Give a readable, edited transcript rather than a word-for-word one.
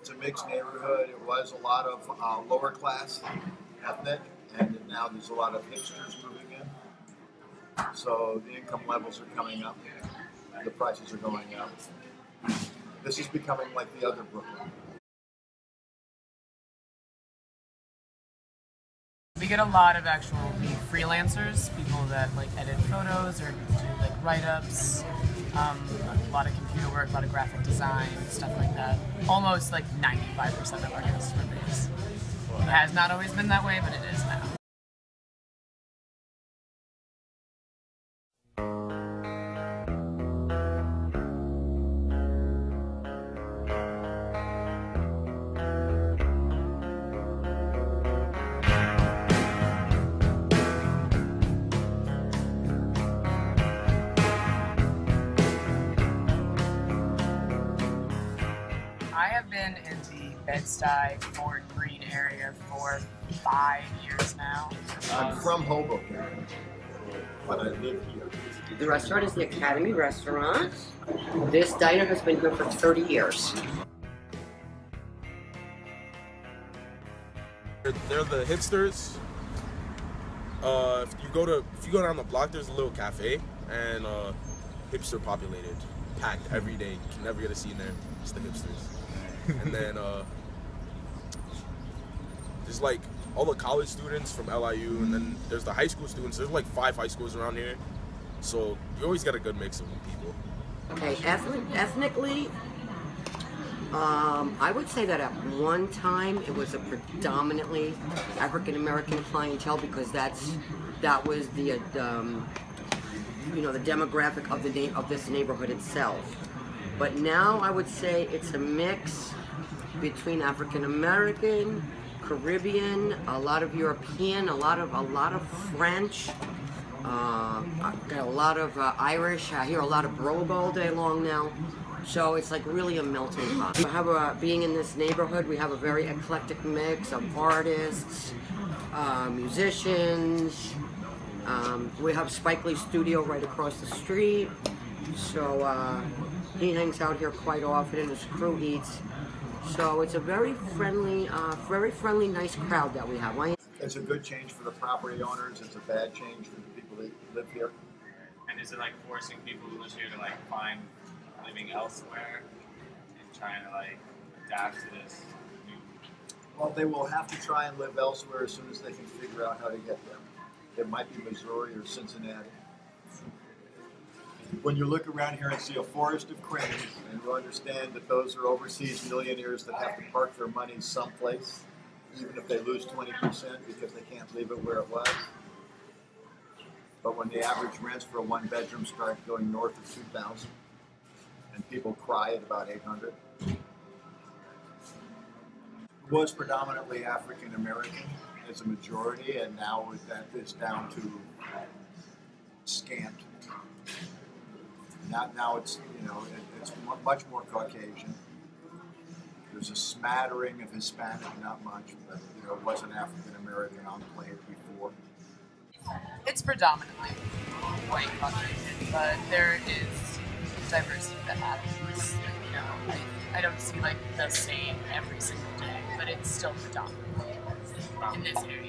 it's a mixed neighborhood. It was a lot of lower class ethnic, and now there's a lot of hipsters moving in. So the income levels are coming up. The prices are going up. This is becoming like the other Brooklyn. We get a lot of actual freelancers, people that like edit photos or do like write-ups, a lot of computer work, a lot of graphic design, stuff like that. Almost like 95% of our customer base. It has not always been that way, but it is now. I have been in the Bed-Stuy, Fort Greene area for 5 years now. I'm from Hoboken, but I live here. The restaurant is the Academy Restaurant. This diner has been here for 30 years. They're the hipsters. If you go down the block, there's a little cafe, and hipster populated, packed every day. You can never get a seat in there. It's the hipsters. And then there's like all the college students from LIU, and then there's the high school students. There's like 5 high schools around here, so you always get a good mix of people. Okay, ethnically, I would say that at one time it was a predominantly African American clientele because that was the the demographic of this neighborhood itself. But now I would say it's a mix between African American, Caribbean, a lot of European, a lot of French, a lot of Irish. I hear a lot of Brogue all day long now. So it's like really a melting pot. Being in this neighborhood, we have a very eclectic mix of artists, musicians. We have Spike Lee's studio right across the street. So he hangs out here quite often, and his crew eats. So it's a very friendly, nice crowd that we have. It's a good change for the property owners. It's a bad change for the people that live here. And is it like forcing people who live here to like find living elsewhere and trying to like adapt to this new? Well, they will have to try and live elsewhere as soon as they can figure out how to get there. It might be Missouri or Cincinnati. When you look around here and see a forest of cranes, and you understand that those are overseas millionaires that have to park their money someplace, even if they lose 20% because they can't leave it where it was. But when the average rents for a one-bedroom start going north of 2,000, and people cry at about 800, it was predominantly African American as a majority, and now that is down to scant. Now it's it's much more Caucasian. There's a smattering of Hispanic, not much, but it wasn't African American enclave before. It's predominantly white Caucasian, but there is diversity that happens. I don't see like the same every single day, but it's still predominantly in this area.